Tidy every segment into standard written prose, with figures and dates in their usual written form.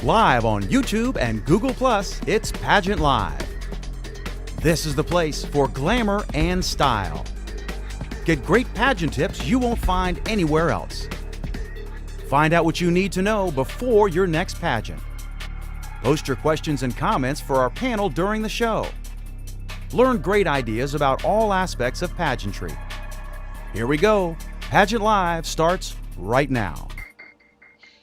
Live on YouTube and Google+, it's Pageant Live. This is the place for glamour and style. Get great pageant tips you won't find anywhere else. Find out what you need to know before your next pageant. Post your questions and comments for our panel during the show. Learn great ideas about all aspects of pageantry. Here we go. Pageant Live starts right now.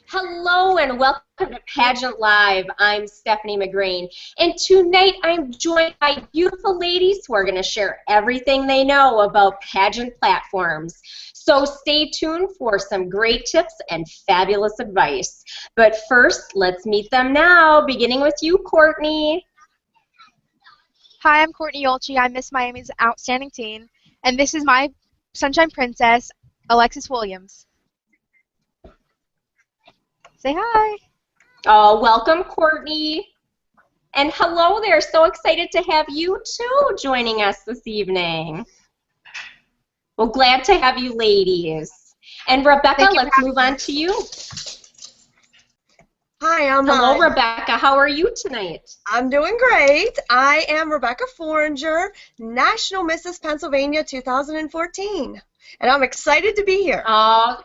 Hello and welcome to Pageant Live. I'm Stephanie McGrane, and tonight I'm joined by beautiful ladies who are going to share everything they know about pageant platforms. So stay tuned for some great tips and fabulous advice. But first, let's meet them now, beginning with you, Courtney. Hi, I'm Courtney Ueltschi. I'm Miss Miami's Outstanding Teen, and this is my Sunshine Princess, Alexis Williams. Say hi. Oh, welcome, Courtney. And hello there. So excited to have you, too, joining us this evening. Well, glad to have you ladies. And Rebekah, let's move on to you. Hi, Hello, Rebekah. How are you tonight? I'm doing great. I am Rebekah Foringer, National Mrs. Pennsylvania 2014, and I'm excited to be here. Oh,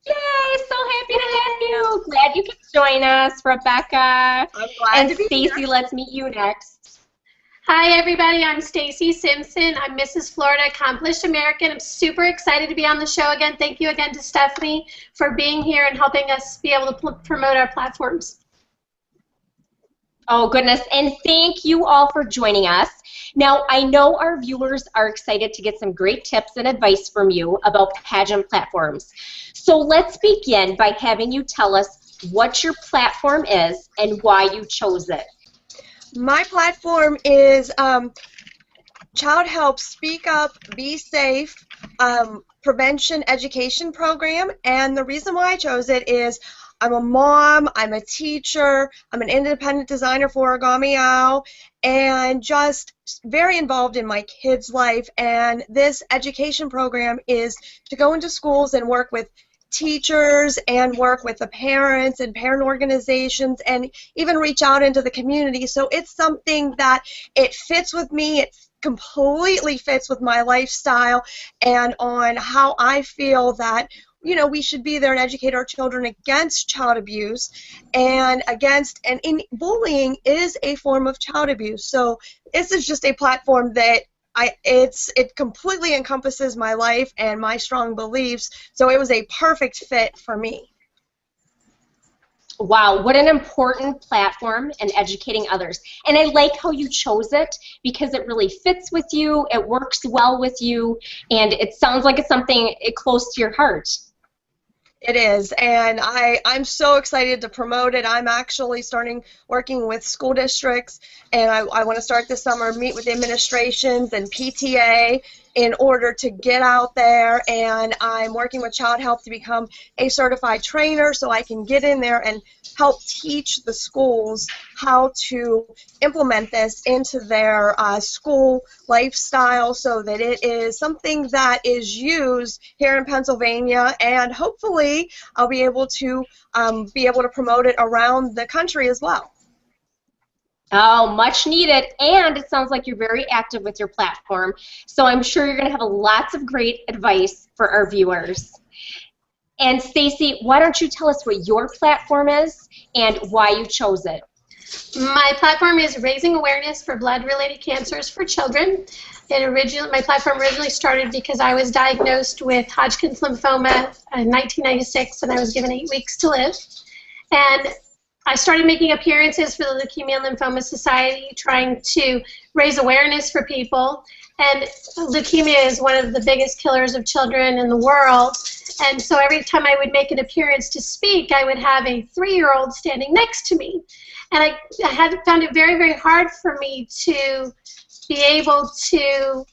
yay! So happy to have you. Glad you could join us, Rebekah. I'm glad to be here. And Stacey, let's meet you next. Hi everybody, I'm Stayc Simpson. I'm Mrs. Florida Accomplished American. I'm super excited to be on the show again. Thank you again to Stephanie for being here and helping us be able to promote our platforms. Oh goodness, and thank you all for joining us. Now, I know our viewers are excited to get some great tips and advice from you about pageant platforms. So let's begin by having you tell us what your platform is and why you chose it. My platform is Child Help Speak Up, Be Safe Prevention Education Program, and the reason why I chose it is I'm a mom, I'm a teacher, I'm an independent designer for Origami Owl, and just very involved in my kids' life, and this education program is to go into schools and work with teachers and work with the parents and parent organizations and even reach out into the community. So it's something that it fits with me. It completely fits with my lifestyle and on how I feel that, you know, we should be there and educate our children against child abuse and bullying is a form of child abuse. So this is just a platform that it completely encompasses my life and my strong beliefs, so it was a perfect fit for me. Wow, what an important platform in educating others. And I like how you chose it because it really fits with you, it works well with you, and it sounds like it's something close to your heart. It is, and I'm so excited to promote it. I'm actually working with school districts, and I want to start this summer, meet with administrations and PTA in order to get out there, and I'm working with Child Help to become a certified trainer so I can get in there and help teach the schools how to implement this into their school lifestyle so that it is something that is used here in Pennsylvania, and hopefully I'll be able to promote it around the country as well. Oh, much needed, and it sounds like you're very active with your platform, so I'm sure you're going to have lots of great advice for our viewers. And Stacey, why don't you tell us what your platform is and why you chose it? My platform is Raising Awareness for Blood-Related Cancers for Children. My platform originally started because I was diagnosed with Hodgkin's lymphoma in 1996 and I was given 8 weeks to live. And I started making appearances for the Leukemia and Lymphoma Society, trying to raise awareness for people. And leukemia is one of the biggest killers of children in the world. And so every time I would make an appearance to speak, I would have a 3-year-old standing next to me. And I found it very, very hard for me to be able to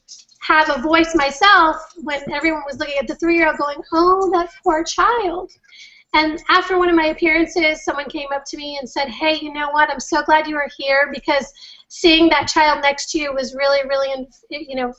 have a voice myself when everyone was looking at the 3-year-old going, oh, that poor child. And after one of my appearances, someone came up to me and said, hey, you know what, I'm so glad you were here because seeing that child next to you was really, really, you know,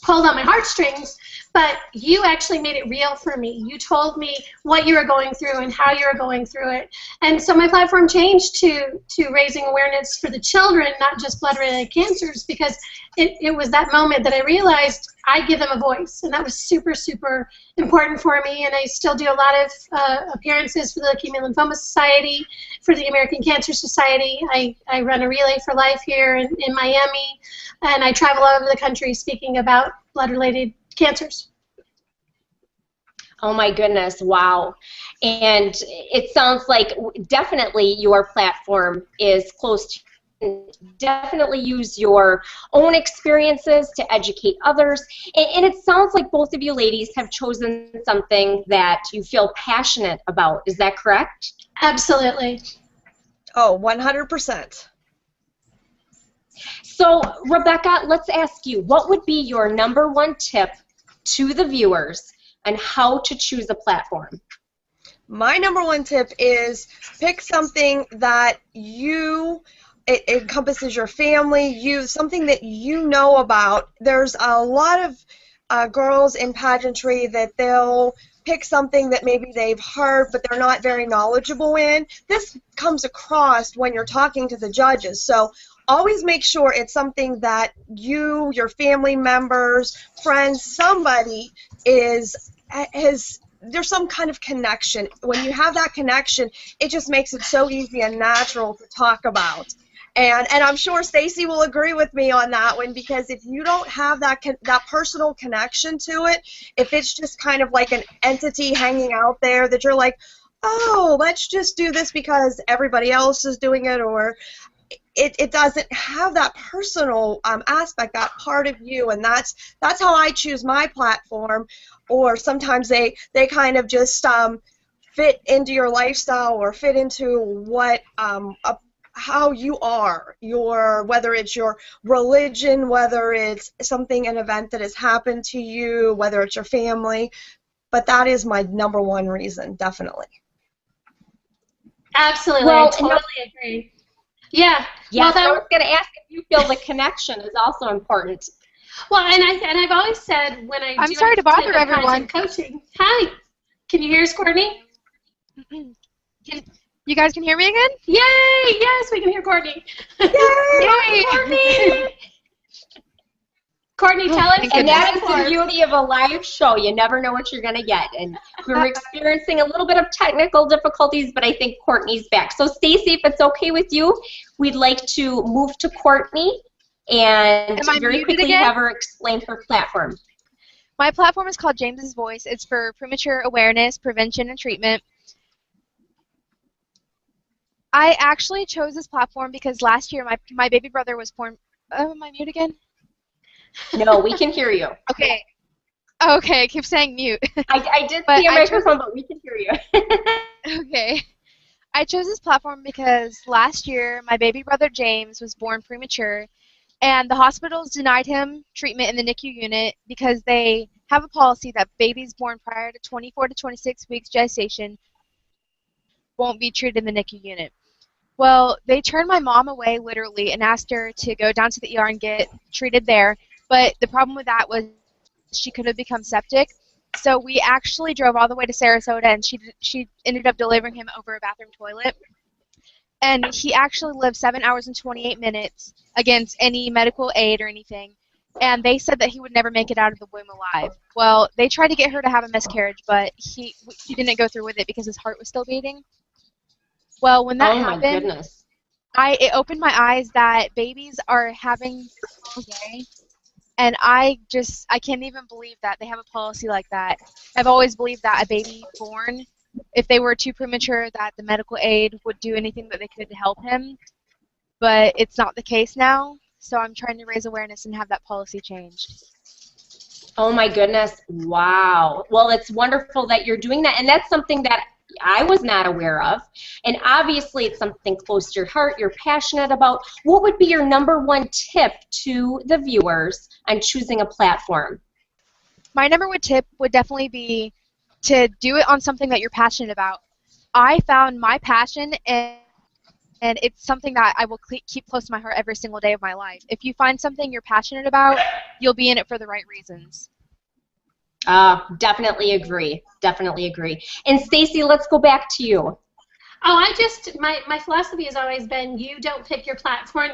pulled on my heartstrings. but you actually made it real for me. You told me what you were going through and how you were going through it. And so my platform changed to raising awareness for the children, not just blood-related cancers, because it was that moment that I realized I give them a voice, and that was super, super important for me. And I still do a lot of appearances for the Leukemia and Lymphoma Society, for the American Cancer Society. I run a Relay for Life here in Miami, and I travel all over the country speaking about blood-related cancers. Oh my goodness, wow. And it sounds like definitely your platform is close to you. Definitely use your own experiences to educate others. And it sounds like both of you ladies have chosen something that you feel passionate about. Is that correct? Absolutely. Oh, 100%. So, Rebekah, let's ask you, what would be your #1 tip to the viewers on how to choose a platform? My #1 tip is pick something that it encompasses your family, something that you know about. There's a lot of girls in pageantry that they'll pick something that maybe they've heard but they're not very knowledgeable in. This comes across when you're talking to the judges. So always make sure it's something that you, your family members, friends, somebody there's some kind of connection. When you have that connection, it just makes it so easy and natural to talk about. And I'm sure Stacy will agree with me on that one, because if you don't have that personal connection to it, if it's just kind of like an entity hanging out there that you're like, oh, let's just do this because everybody else is doing it, or it doesn't have that personal aspect, that part of you, and that's how I choose my platform. Or sometimes they kind of just fit into your lifestyle or fit into what how you are, whether it's your religion, whether it's an event that has happened to you, whether it's your family. But that is my #1 reason, definitely. Absolutely, Well, I totally agree. Yeah. Yeah, Well, I was going to ask if you feel the connection is also important. Well, and I've always said when I I'm do sorry to bother type of everyone. coaching. Hi. Can you hear us, Courtney? You guys can hear me again? Yay! Yes, we can hear Courtney. Yay! Courtney! Courtney, tell us. Thank And that is Applause. the beauty of a live show. You never know what you're going to get. And we're experiencing a little bit of technical difficulties, but I think Courtney's back. So, Stacy, if it's okay with you, we'd like to move to Courtney and Am I very muted quickly again? have her explain her platform. My platform is called James's Voice. It's for premature awareness, prevention, and treatment. I actually chose this platform because last year my baby brother was born. Oh, am I mute again? No, we can hear you. Okay. Okay, I keep saying mute. I did But see a I chose microphone, but we can hear you. Okay. I chose this platform because last year my baby brother James was born premature, and the hospitals denied him treatment in the NICU unit because they have a policy that babies born prior to 24 to 26 weeks gestation won't be treated in the NICU unit. Well, they turned my mom away literally and asked her to go down to the ER and get treated there, but the problem with that was she could have become septic. So we actually drove all the way to Sarasota, and she ended up delivering him over a bathroom toilet. And he actually lived 7 hours and 28 minutes against any medical aid or anything. And they said that he would never make it out of the womb alive. Well, they tried to get her to have a miscarriage, but he didn't go through with it because his heart was still beating. Well, when that happened, Oh my goodness. it opened my eyes that babies are having day. And I can't even believe that they have a policy like that. I've always believed that a baby born, if they were too premature, that the medical aid would do anything that they could to help him. But it's not the case now, so I'm trying to raise awareness and have that policy changed. Oh my goodness. Wow. Well, it's wonderful that you're doing that, and that's something that I was not aware of. And obviously it's something close to your heart, you're passionate about. What would be your #1 tip to the viewers on choosing a platform? My #1 tip would definitely be to do it on something that you're passionate about. I found my passion, and it's something that I will keep close to my heart every single day of my life. If you find something you're passionate about, you'll be in it for the right reasons. Definitely agree. Definitely agree. And Stacy, let's go back to you. Oh, my philosophy has always been you don't pick your platform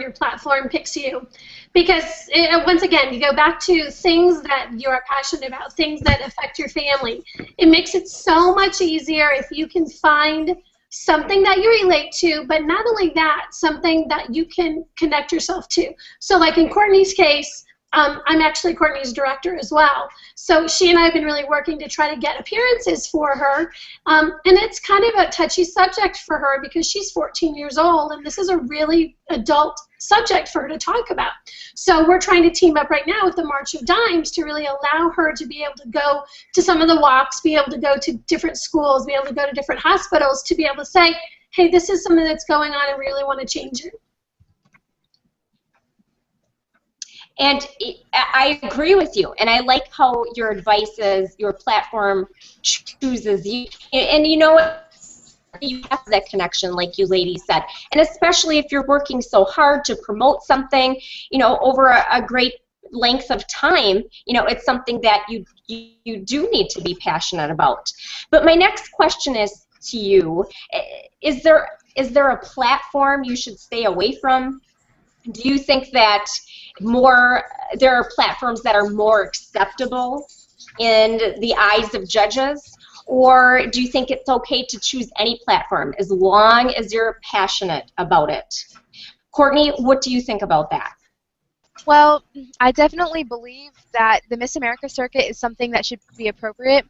picks you. Because, once again, you go back to things that you are passionate about, things that affect your family. It makes it so much easier if you can find something that you relate to, but not only that, something that you can connect yourself to. So like in Courtney's case, I'm actually Courtney's director as well. So she and I have been really working to try to get appearances for her. And it's kind of a touchy subject for her because she's 14 years old and this is a really adult subject for her to talk about. So we're trying to team up right now with the March of Dimes to really allow her to be able to go to some of the walks, be able to go to different schools, be able to go to different hospitals to be able to say, hey, this is something that's going on and we really want to change it. And I agree with you, and I like how your advice is your platform chooses you. And you know what? You have that connection, like you ladies said. And especially if you're working so hard to promote something, you know, over a great length of time, you know, it's something that you do need to be passionate about. But my next question is to you, is there a platform you should stay away from? Do you think that there are platforms that are more acceptable in the eyes of judges? Or do you think it's okay to choose any platform as long as you're passionate about it? Courtney, what do you think about that? Well, I definitely believe that the Miss America circuit is something that should be appropriate.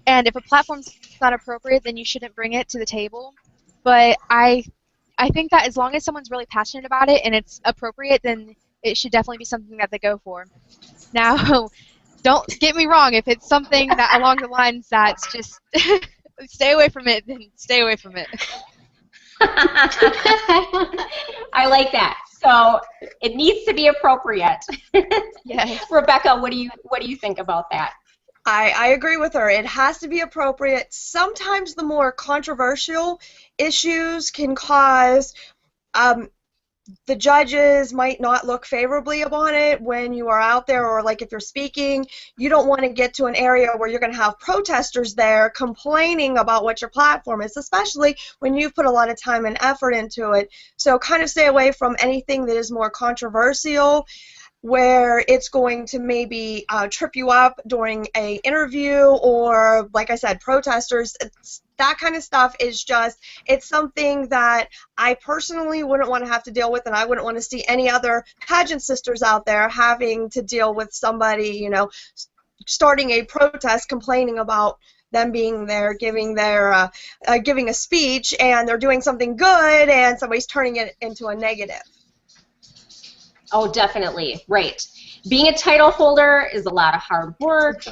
And if a platform's not appropriate, then you shouldn't bring it to the table. But I think that as long as someone's really passionate about it and it's appropriate, then it should definitely be something that they go for. Now, don't get me wrong, if it's something that along the lines that's just stay away from it, then stay away from it. I like that. So it needs to be appropriate. Yes. Rebekah, what do you think about that? I agree with her. It has to be appropriate. Sometimes the more controversial issues can cause the judges might not look favorably upon it when you are out there, or like if you're speaking, you don't want to get to an area where you're going to have protesters there complaining about what your platform is, especially when you've put a lot of time and effort into it. So kind of stay away from anything that is more controversial, where it's going to maybe trip you up during an interview, or, like I said, protesters. That kind of stuff is just, it's something that I personally wouldn't want to have to deal with, and I wouldn't want to see any other pageant sisters out there having to deal with somebody, you know, starting a protest complaining about them being there, giving a speech, and they're doing something good, and somebody's turning it into a negative. Oh, definitely, right. Being a title holder is a lot of hard work,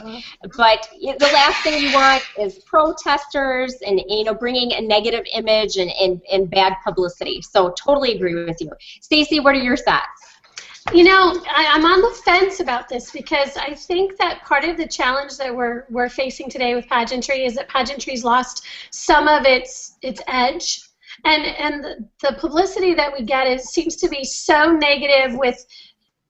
but the last thing you want is protesters and, you know, bringing a negative image and bad publicity. So totally agree with you. Stacy, what are your thoughts? You know, I'm on the fence about this because I think that part of the challenge that we're facing today with pageantry is that pageantry's lost some of its edge. And the publicity that we get seems to be so negative, with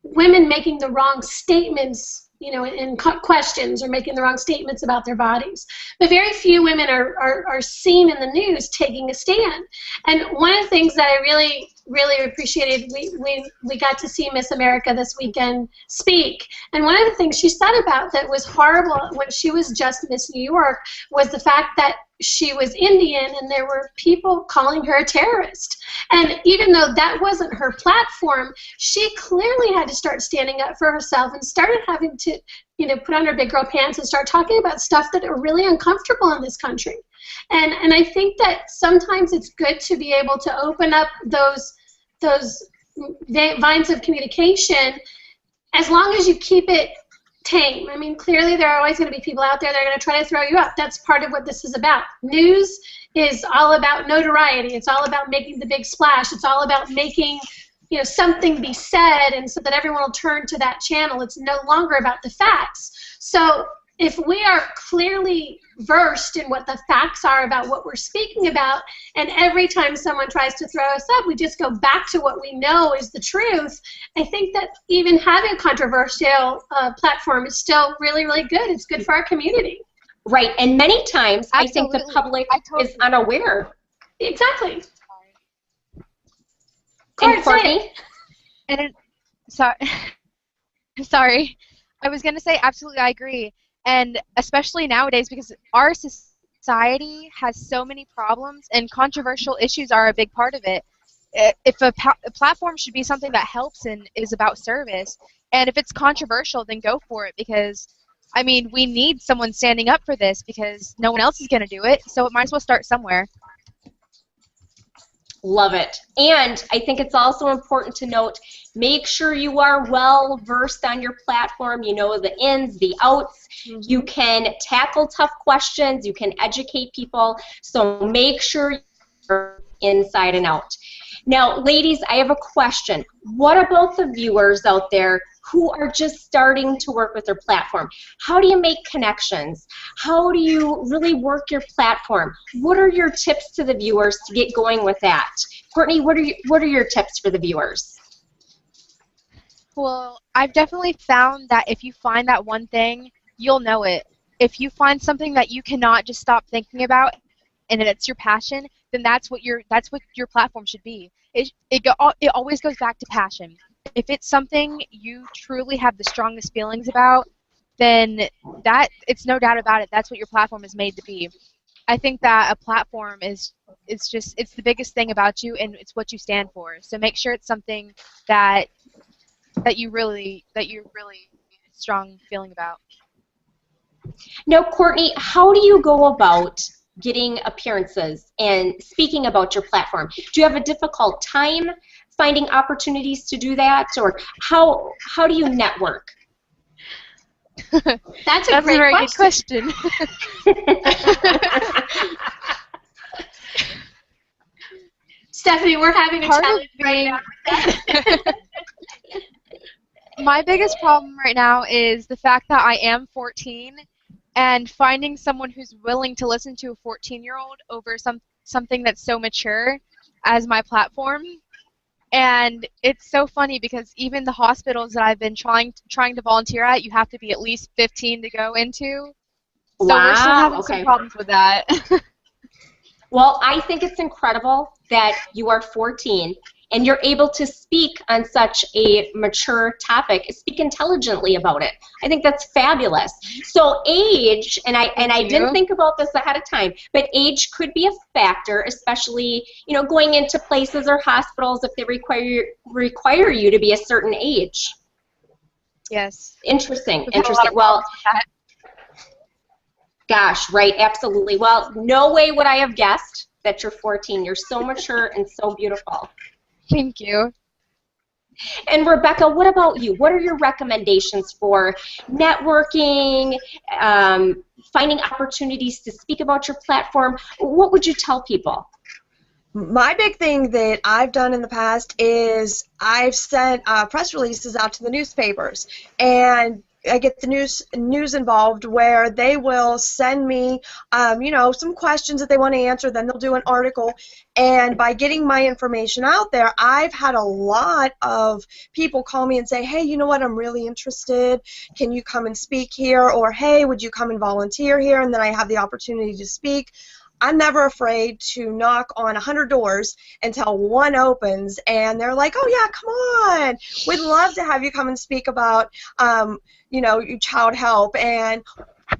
women making the wrong statements, you know, in questions, or making the wrong statements about their bodies. But very few women are seen in the news taking a stand. And one of the things that I really appreciated, we got to see Miss America this weekend speak, and one of the things she said about that was horrible when she was just Miss New York was the fact that she was Indian and there were people calling her a terrorist. And even though that wasn't her platform, she clearly had to start standing up for herself and started having to, you know, put on her big girl pants and start talking about stuff that are really uncomfortable in this country. And I think that sometimes it's good to be able to open up those vines of communication, as long as you keep it tame. I mean, clearly there are always going to be people out there that are going to try to throw you up. That's part of what this is about. News is all about notoriety. It's all about making the big splash. It's all about making, you know, something be said, and so that everyone will turn to that channel. It's no longer about the facts. So if we are clearly versed in what the facts are about what we're speaking about. And every time someone tries to throw us up, we just go back to what we know is the truth. I think that even having a controversial platform is still really, really good. It's good for our community. Right, and many times I think the Absolutely. public totally is unaware. Exactly. And Courtney? And sorry, sorry. I was gonna say absolutely, I agree, and especially nowadays because our society has so many problems, and controversial issues are a big part of it. If a platform should be something that helps and is about service, and if it's controversial, then go for it because, I mean, we need someone standing up for this because no one else is gonna do it, so it might as well start somewhere. Love it. And I think it's also important to note, make sure you are well versed on your platform. You know the ins, the outs. You can tackle tough questions. You can educate people. So make sure you're inside and out. Now, ladies, I have a question. What about the viewers out there who are just starting to work with their platform? How do you make connections? How do you really work your platform? What are your tips to the viewers to get going with that? Courtney, what are your tips for the viewers? Well, I've definitely found that if you find that one thing, you'll know it. If you find something that you cannot just stop thinking about and it's your passion, then that's what your platform should be. It always goes back to passion. If it's something you truly have the strongest feelings about, then it's no doubt about it. That's what your platform is made to be. I think that a platform it's the biggest thing about you, and it's what you stand for. So make sure it's something that you really strong feeling about. Now, Courtney, how do you go about getting appearances and speaking about your platform? Do you have a difficult time finding opportunities to do that, or how do you network? That's a That's great a very question. good question. Stephanie, we're having a Part of challenge right being- now with that. My biggest problem right now is the fact that I am 14 and finding someone who's willing to listen to a 14-year-old over something that's so mature as my platform. And it's so funny because even the hospitals that I've been trying to volunteer at, you have to be at least 15 to go into. So we're still having some problems with that. Well, I think it's incredible that you are 14 and you're able to speak on such a mature topic, speak intelligently about it. I think that's fabulous. So age, and I didn't think about this ahead of time, but age could be a factor, especially going into places or hospitals if they require you to be a certain age. Yes. Interesting. We've had a lot of Well, problems with that. gosh, right, absolutely. Well, no way would I have guessed that you're 14. You're so mature and so beautiful. Thank you. And Rebekah, what about you? What are your recommendations for networking, finding opportunities to speak about your platform? What would you tell people? My big thing that I've done in the past is I've sent press releases out to the newspapers, and I get the news involved where they will send me, some questions that they want to answer. Then they'll do an article, and by getting my information out there, I've had a lot of people call me and say, "Hey, you know what? I'm really interested. Can you come and speak here?" Or, "Hey, would you come and volunteer here?" And then I have the opportunity to speak. I'm never afraid to knock on 100 doors until one opens, and they're like, "Oh yeah, come on, we'd love to have you come and speak about, child help, and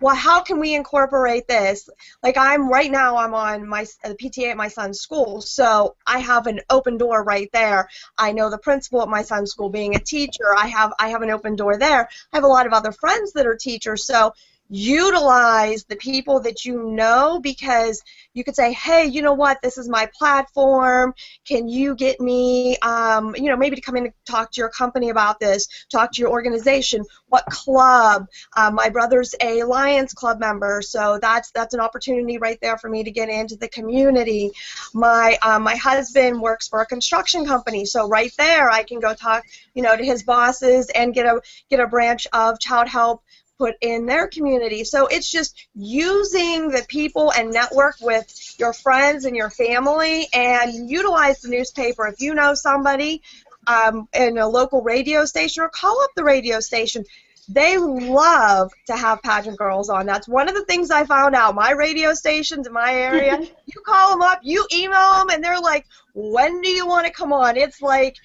well, how can we incorporate this?" Like right now I'm on the PTA at my son's school, so I have an open door right there. I know the principal at my son's school. Being a teacher, I have an open door there. I have a lot of other friends that are teachers, so utilize the people that you know, because you could say, "Hey, you know what, this is my platform. Can you get me, maybe to come in and talk to your company about this, talk to your organization, what club?" My brother's a Lions Club member, so that's an opportunity right there for me to get into the community. My husband works for a construction company, so right there I can go talk, to his bosses and get a branch of child help put in their community. So it's just using the people and network with your friends and your family, and utilize the newspaper. If you know somebody in a local radio station, or call up the radio station. They love to have pageant girls on. That's one of the things I found out. My radio stations in my area, you call them up, you email them, and they're like, when do you want to come on? It's like,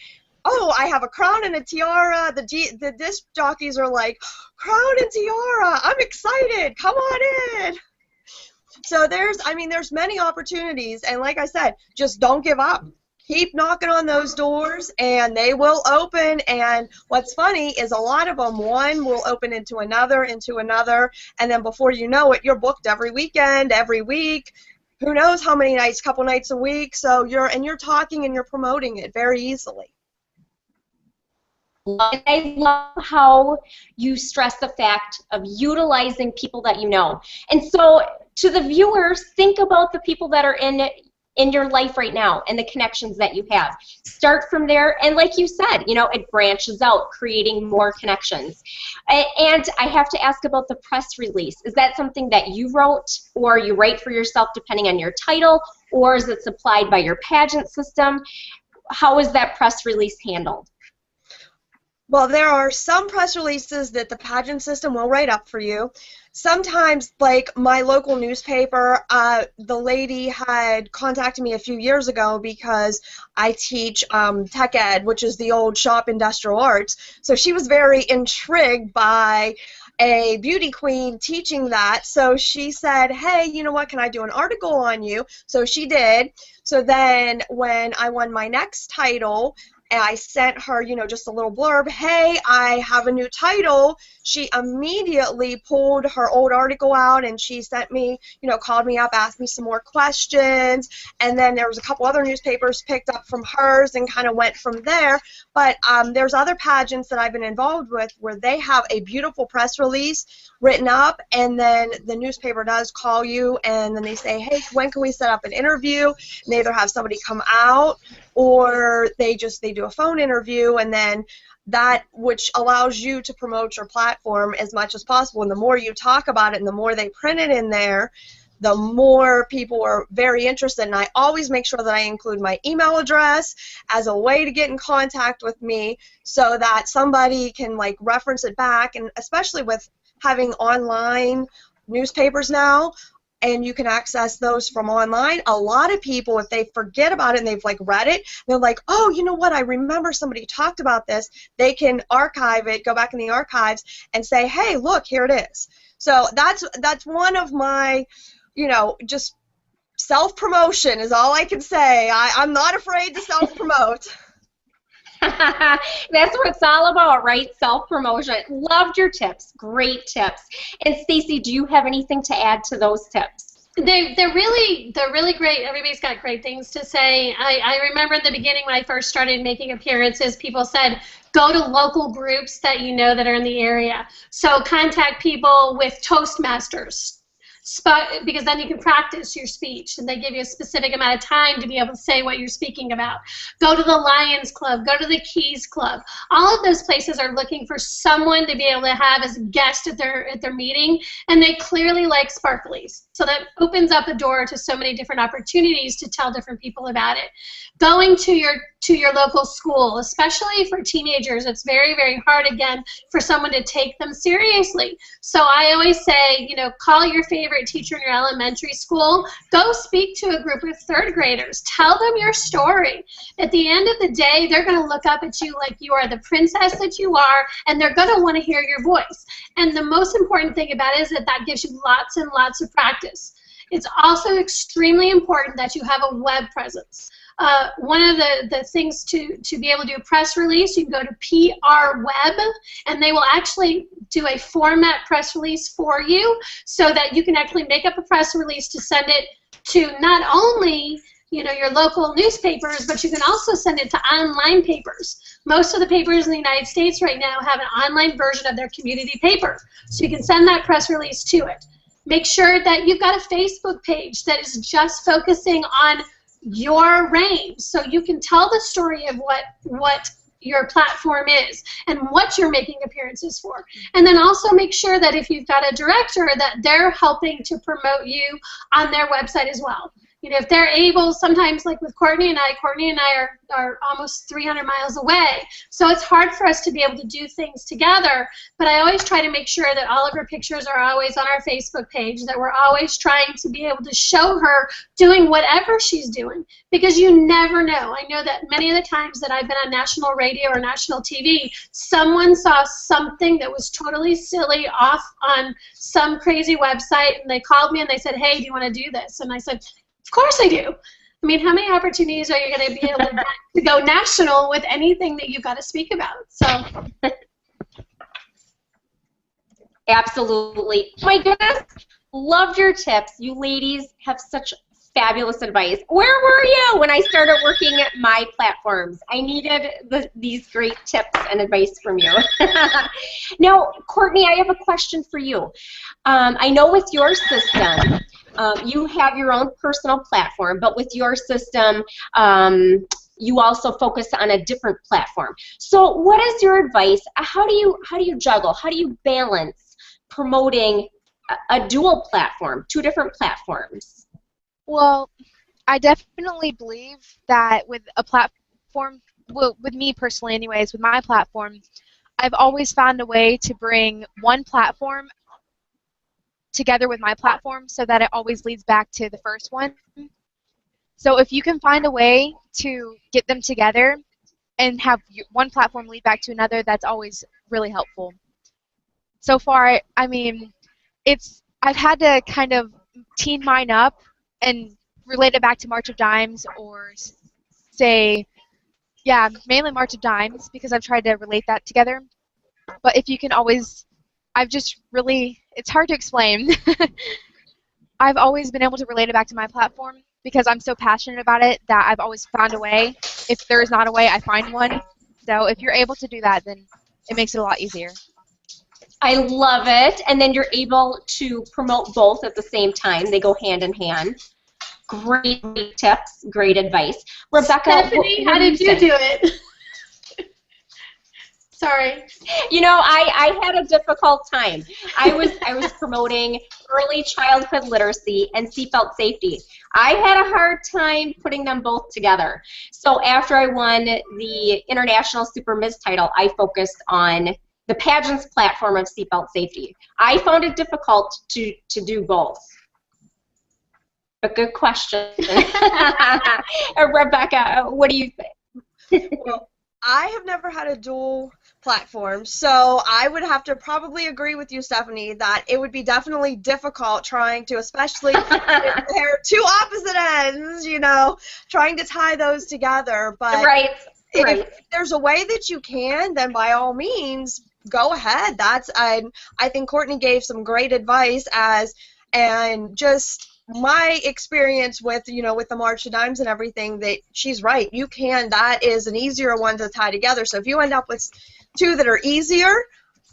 oh, I have a crown and a tiara. The disc jockeys are like, crown and tiara, I'm excited, come on in. So there's many opportunities, and like I said, just don't give up. Keep knocking on those doors, and they will open. And what's funny is a lot of them, one will open into another, and then before you know it, you're booked every weekend, every week, who knows how many nights, couple nights a week. So you're talking and you're promoting it very easily. I love how you stress the fact of utilizing people that you know. And so to the viewers, think about the people that are in your life right now and the connections that you have. Start from there, and like you said, it branches out, creating more connections. And I have to ask about the press release. Is that something that you wrote, or you write for yourself depending on your title, or is it supplied by your pageant system? How is that press release handled? Well, there are some press releases that the pageant system will write up for you. Sometimes, like my local newspaper, the lady had contacted me a few years ago because I teach tech ed, which is the old shop industrial arts. So she was very intrigued by a beauty queen teaching that. So she said, hey, you know what, can I do an article on you? So she did. So then when I won my next title, and I sent her, just a little blurb, hey, I have a new title. She immediately pulled her old article out, and she sent me, called me up, asked me some more questions, and then there was a couple other newspapers picked up from hers and kind of went from there. But there's other pageants that I've been involved with where they have a beautiful press release written up, and then the newspaper does call you, and then they say, hey, when can we set up an interview? And they either have somebody come out, or they do a phone interview, and then that, which allows you to promote your platform as much as possible. And the more you talk about it and the more they print it in there, the more people are very interested. And I always make sure that I include my email address as a way to get in contact with me, so that somebody can reference it back. And especially with having online newspapers now, and you can access those from online, a lot of people, if they forget about it and they've read it, they're like, oh, you know what, I remember somebody talked about this. They can archive it, go back in the archives, and say, hey, look, here it is. So that's one of my, just self-promotion is all I can say. I'm not afraid to self-promote. That's what it's all about, right? Self-promotion. Loved your tips. Great tips. And Stacey, do you have anything to add to those tips? They're really great. Everybody's got great things to say. I remember in the beginning when I first started making appearances, people said, go to local groups that you know that are in the area. So contact people with Toastmasters, because then you can practice your speech, and they give you a specific amount of time to be able to say what you're speaking about. Go to the Lions Club, go to the Keys Club. All of those places are looking for someone to be able to have as a guest at their meeting, and they clearly like sparklies. So that opens up a door to so many different opportunities to tell different people about it. Going to your local school, especially for teenagers, it's very, very hard, again, for someone to take them seriously. So I always say, call your favorite teacher in your elementary school. Go speak to a group of third graders. Tell them your story. At the end of the day, they're going to look up at you like you are the princess that you are, and they're going to want to hear your voice. And the most important thing about it is that gives you lots and lots of practice. It's also extremely important that you have a web presence. One of the things to be able to do a press release, you can go to PR Web, and they will actually do a format press release for you, so that you can actually make up a press release to send it to not only your local newspapers, but you can also send it to online papers. Most of the papers in the United States right now have an online version of their community paper, so you can send that press release to it. Make sure that you've got a Facebook page that is just focusing on your reign, so you can tell the story of what your platform is and what you're making appearances for. And then also make sure that if you've got a director, that they're helping to promote you on their website as well. You know, if they're able, sometimes like with Courtney and I are almost 300 miles away, so it's hard for us to be able to do things together, but I always try to make sure that all of her pictures are always on our Facebook page, that we're always trying to be able to show her doing whatever she's doing, because you never know. I know that many of the times that I've been on national radio or national TV, someone saw something that was totally silly off on some crazy website, and they called me and they said, hey, do you want to do this? And I said, of course I do. I mean, how many opportunities are you going to be able to go national with anything that you've got to speak about? So, absolutely. My goodness, loved your tips. You ladies have such fabulous advice. Where were you when I started working at my platforms? I needed these great tips and advice from you. Now, Courtney, I have a question for you. I know with your system, you have your own personal platform, but with your system, you also focus on a different platform. So what is your advice? How do you juggle? How do you balance promoting a dual platform, two different platforms? Well, I definitely believe that with a platform, well, with me personally anyways, with my platform, I've always found a way to bring one platform together with my platform so that it always leads back to the first one. So if you can find a way to get them together and have one platform lead back to another, that's always really helpful. So far, I mean, I've had to kind of team mine up and relate it back to March of Dimes, or say, yeah, mainly March of Dimes, because I've tried to relate that together. But if you can always, it's hard to explain. I've always been able to relate it back to my platform because I'm so passionate about it that I've always found a way. If there's not a way, I find one. So if you're able to do that, then it makes it a lot easier. I love it. And then you're able to promote both at the same time. They go hand in hand. Great tips, great advice. Rebekah, Stephanie, how did you do it? Sorry. You know, I had a difficult time. I was promoting early childhood literacy and seatbelt safety. I had a hard time putting them both together. So after I won the International Super Ms title, I focused on the Pageant's platform of seatbelt safety. I found it difficult to do both. But good question. Rebekah, what do you think? Well, I have never had a dual platform, so I would have to probably agree with you, Stephanie, that it would be definitely difficult trying to, especially if there are two opposite ends, you know, trying to tie those together. But right. if there's a way that you can, then by all means, go ahead. I think Courtney gave some great advice and just my experience with, you know, with the March of Dimes and everything, that she's right. You can. That is an easier one to tie together. So if you end up with two that are easier,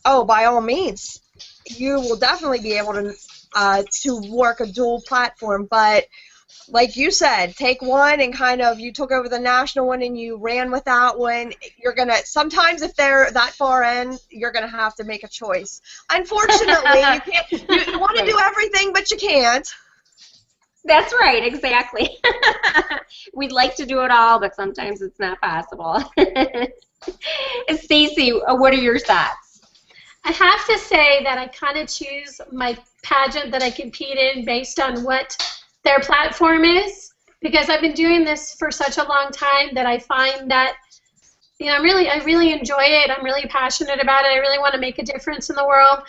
oh, by all means, you will definitely be able to work a dual platform. But like you said, take one and kind of, you took over the national one and you ran with that one. You're going to, sometimes if they're that far in, you're going to have to make a choice. Unfortunately, you want to do everything, but you can't. That's right, exactly. We'd like to do it all, but sometimes it's not possible. Stacey, what are your thoughts? I have to say that I kind of choose my pageant that I compete in based on what their platform is, because I've been doing this for such a long time that I find that, you know, I really enjoy it. I'm really passionate about it. I really want to make a difference in the world.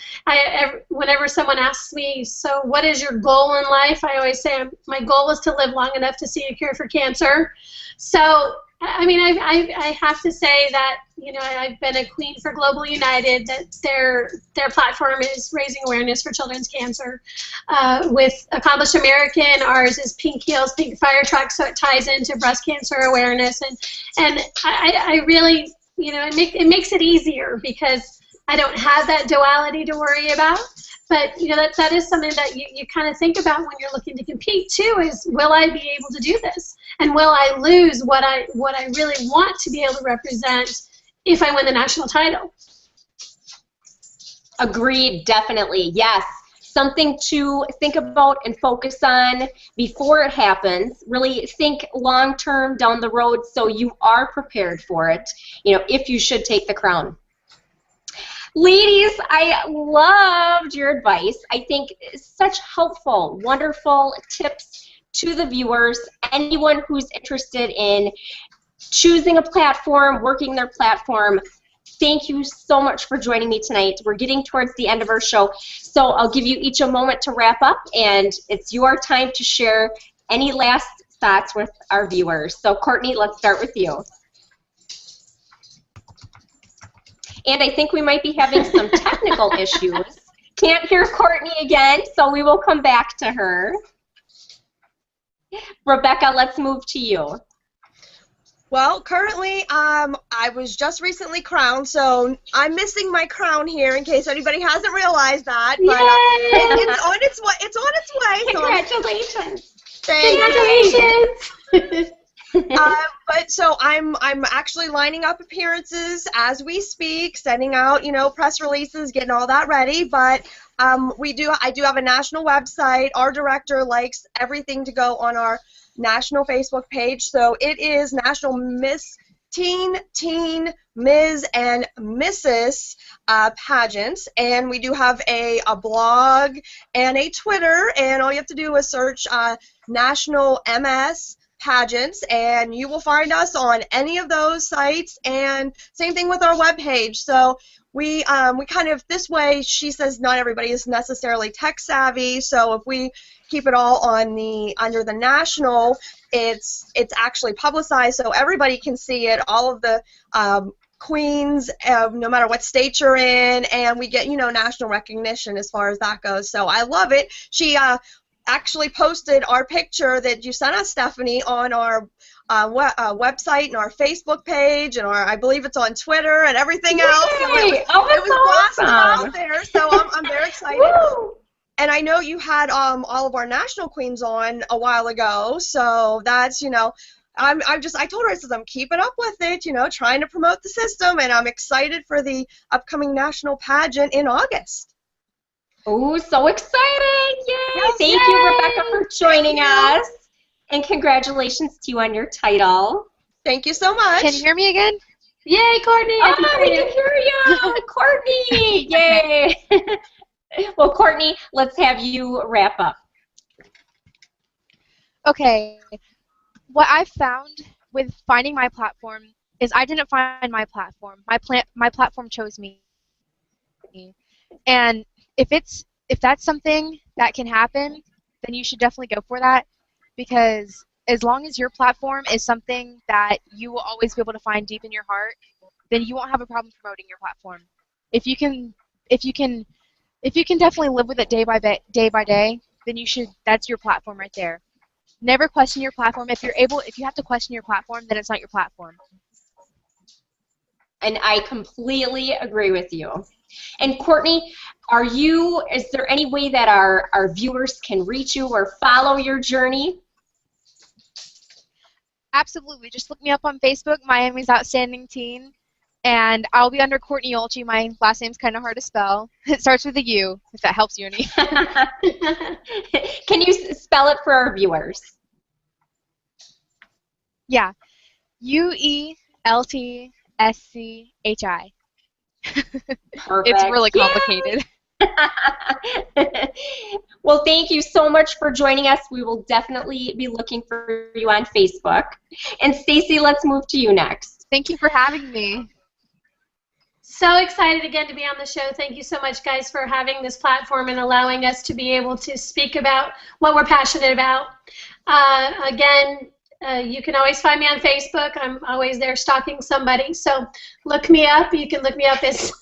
Whenever someone asks me, so what is your goal in life? I always say my goal is to live long enough to see a cure for cancer. So, I mean, I have to say that, you know, I've been a queen for Global United, that their platform is raising awareness for children's cancer. With Accomplished American, ours is Pink Heels, Pink Fire Truck, so it ties into breast cancer awareness. And I really, you know, it makes it easier because I don't have that duality to worry about. But, you know, that is something that you kind of think about when you're looking to compete, too, is will I be able to do this? And will I lose what I really want to be able to represent if I win the national title. Agreed, definitely, yes. Something to think about and focus on before it happens. Really think long-term down the road so you are prepared for it, you know, if you should take the crown. Ladies, I loved your advice. I think such helpful, wonderful tips to the viewers, anyone who's interested in choosing a platform, working their platform. Thank you so much for joining me tonight. We're getting towards the end of our show, so I'll give you each a moment to wrap up, and it's your time to share any last thoughts with our viewers. So Courtney, let's start with you. And I think we might be having some technical issues. Can't hear Courtney again, so we will come back to her. Rebekah, let's move to you. Well, currently, I was just recently crowned, so I'm missing my crown here in case anybody hasn't realized that. But it's on its way. It's on its way. Congratulations! So Congratulations! but so I'm actually lining up appearances as we speak, sending out, you know, press releases, getting all that ready. But I do have a national website. Our director likes everything to go on our national Facebook page, so it is National Miss Teen, Ms. and Mrs. Pageants, and we do have a blog and a Twitter, and all you have to do is search National MS Pageants, and you will find us on any of those sites, and same thing with our webpage. So we kind of, this way, she says not everybody is necessarily tech savvy, so if we keep it all on under the national, it's actually publicized so everybody can see it, all of the queens, no matter what state you're in, and we get, you know, national recognition as far as that goes. So I love it. She actually posted our picture that you sent us, Stephanie, on our website and our Facebook page, and I believe it's on Twitter and everything else. So it was blasted out there, so I'm very excited. Woo! And I know you had all of our national queens on a while ago, so that's, you know, I told her, I said, I'm keeping up with it, you know, trying to promote the system, and I'm excited for the upcoming national pageant in August. Oh, so exciting! Yay! Yes, Thank you, Rebekah, for joining us. And congratulations to you on your title. Thank you so much. Can you hear me again? Yay, Courtney! Oh, I can hear you! Courtney! Yay! Well, Courtney, let's have you wrap up. Okay. What I've found with finding my platform is I didn't find my platform. My platform chose me. And if that's something that can happen, then you should definitely go for that, because as long as your platform is something that you will always be able to find deep in your heart, then you won't have a problem promoting your platform. If you can definitely live with it day by day, then you should. That's your platform right there. Never question your platform. If you have to question your platform, then it's not your platform. And I completely agree with you. And Courtney, is there any way that our viewers can reach you or follow your journey? Absolutely. Just look me up on Facebook, Miami's Outstanding Teen, and I'll be under Courtney Ueltschi. My last name's kind of hard to spell. It starts with a U, if that helps you any. Can you spell it for our viewers? Yeah. Ueltschi. Perfect. It's really complicated. Well, thank you so much for joining us. We will definitely be looking for you on Facebook. And Stacey, let's move to you next. Thank you for having me. So excited again to be on the show. Thank you so much, guys, for having this platform and allowing us to be able to speak about what we're passionate about. You can always find me on Facebook. I'm always there stalking somebody. So look me up. You can look me up as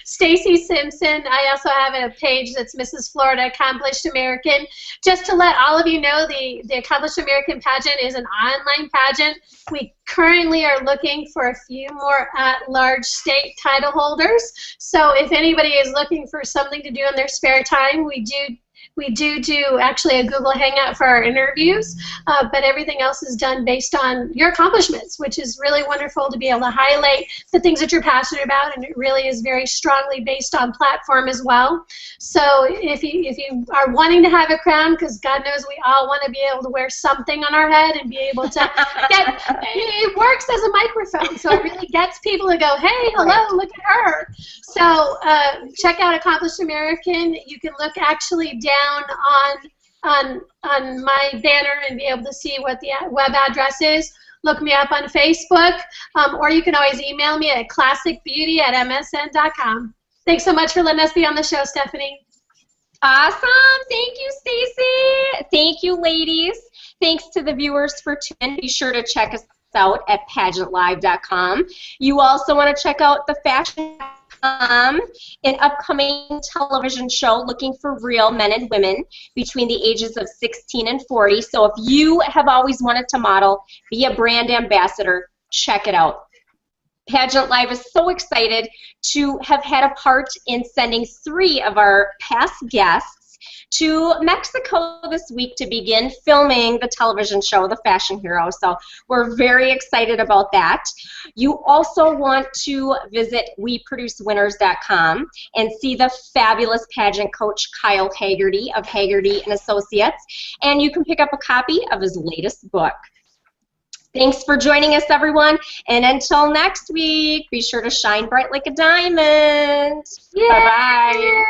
Stayc Simpson. I also have a page that's Mrs. Florida Accomplished American. Just to let all of you know, the Accomplished American pageant is an online pageant. We currently are looking for a few more at-large state title holders. So if anybody is looking for something to do in their spare time, we do We do actually a Google Hangout for our interviews, but everything else is done based on your accomplishments, which is really wonderful to be able to highlight the things that you're passionate about, and it really is very strongly based on platform as well. So if you are wanting to have a crown, because God knows we all want to be able to wear something on our head and be able to get, it works as a microphone, so it really gets people to go, hey, hello, look at her. So check out Accomplished American. You can look actually down on my banner and be able to see what the web address is. Look me up on Facebook, or you can always email me at classicbeauty@msn.com. Thanks so much for letting us be on the show, Stephanie. Awesome. Thank you, Stacey. Thank you, ladies. Thanks to the viewers for tuning in. Be sure to check us out at PageantLIVE.com. You also want to check out the Fashion.com, an upcoming television show looking for real men and women between the ages of 16 and 40. So if you have always wanted to model, be a brand ambassador, check it out. Pageant Live is so excited to have had a part in sending 3 of our past guests to Mexico this week to begin filming the television show, The Fashion Hero. So we're very excited about that. You also want to visit WeProduceWinners.com and see the fabulous pageant coach Kyle Haggerty of Haggerty and Associates, and you can pick up a copy of his latest book. Thanks for joining us, everyone, and until next week, be sure to shine bright like a diamond. Bye-bye.